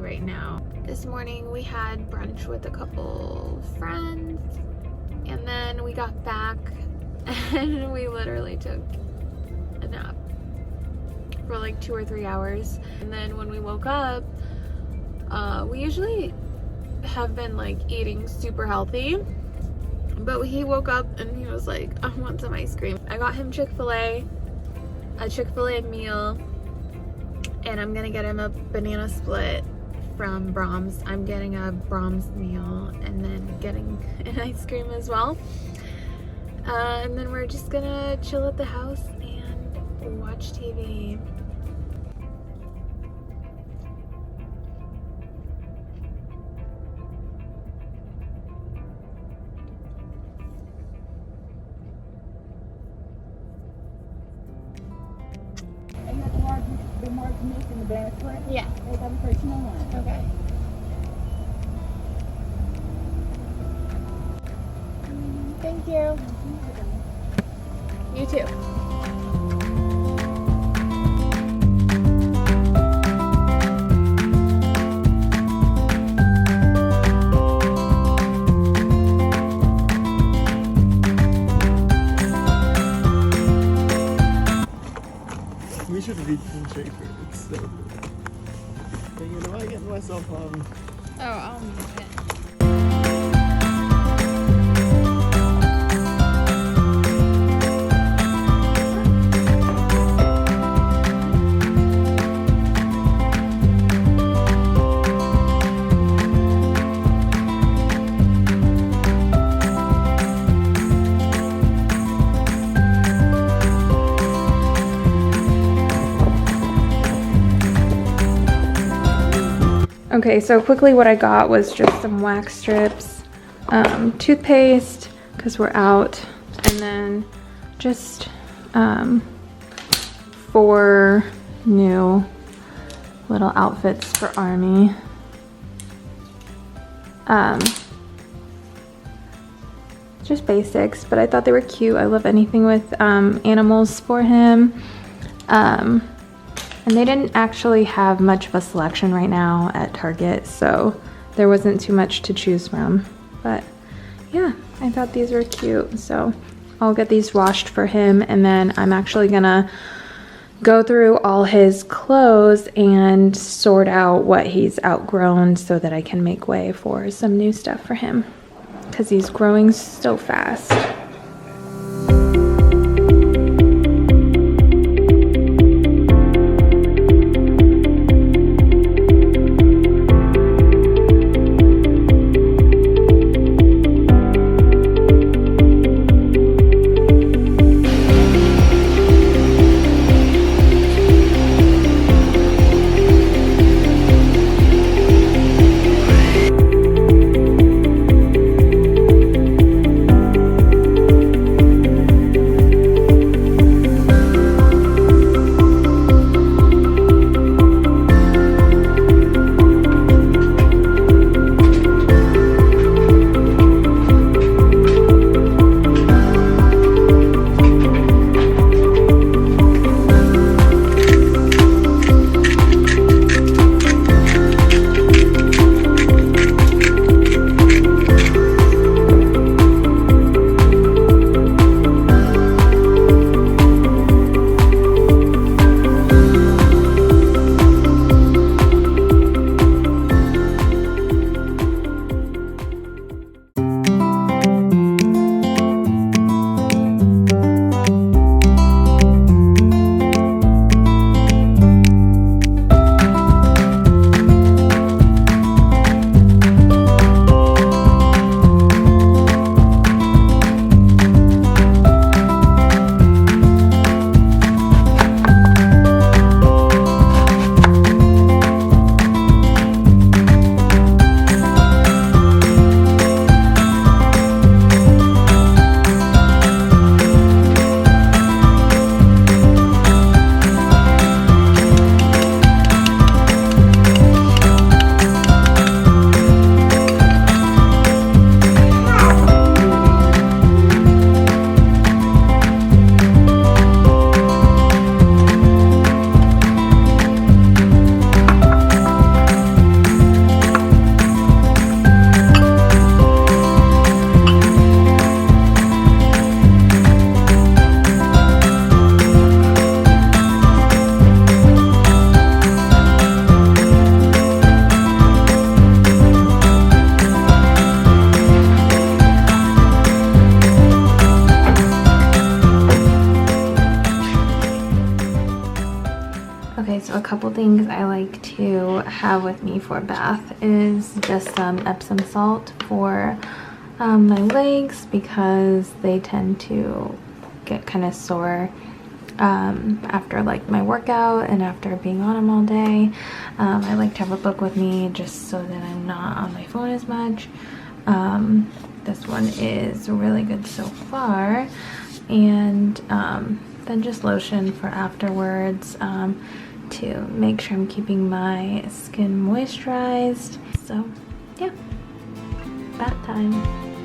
right now. This morning we had brunch with a couple friends, and then we got back and we literally took a nap for like 2 or 3 hours. And then when we woke up, we usually have been like eating super healthy, but he woke up and he was like, I want some ice cream. I got him Chick-fil-A, a Chick-fil-A meal, and I'm gonna get him a banana split from Brahms. I'm getting a Brahms meal and then getting an ice cream as well. And then we're just gonna chill at the house and watch TV. And you have the marked mix in the banana split? Yeah. They got the personal one. Okay. Thank you. You too. We should read some Shaker. It's so good. But you know, I get myself Oh, I'll need it. Okay, so quickly what I got was just some wax strips, toothpaste, because we're out, and then just 4 new little outfits for Army. Just basics, but I thought they were cute. I love anything with animals for him. And they didn't actually have much of a selection right now at Target, so there wasn't too much to choose from. But yeah, I thought these were cute, so I'll get these washed for him, and then I'm actually gonna go through all his clothes and sort out what he's outgrown so that I can make way for some new stuff for him, because he's growing so fast. like to have with me for a bath is just some Epsom salt for my legs, because they tend to get kind of sore after like my workout and after being on them all day. I like to have a book with me just so that I'm not on my phone as much. This one is really good so far. And then just lotion for afterwards, to make sure I'm keeping my skin moisturized. So yeah, bath time.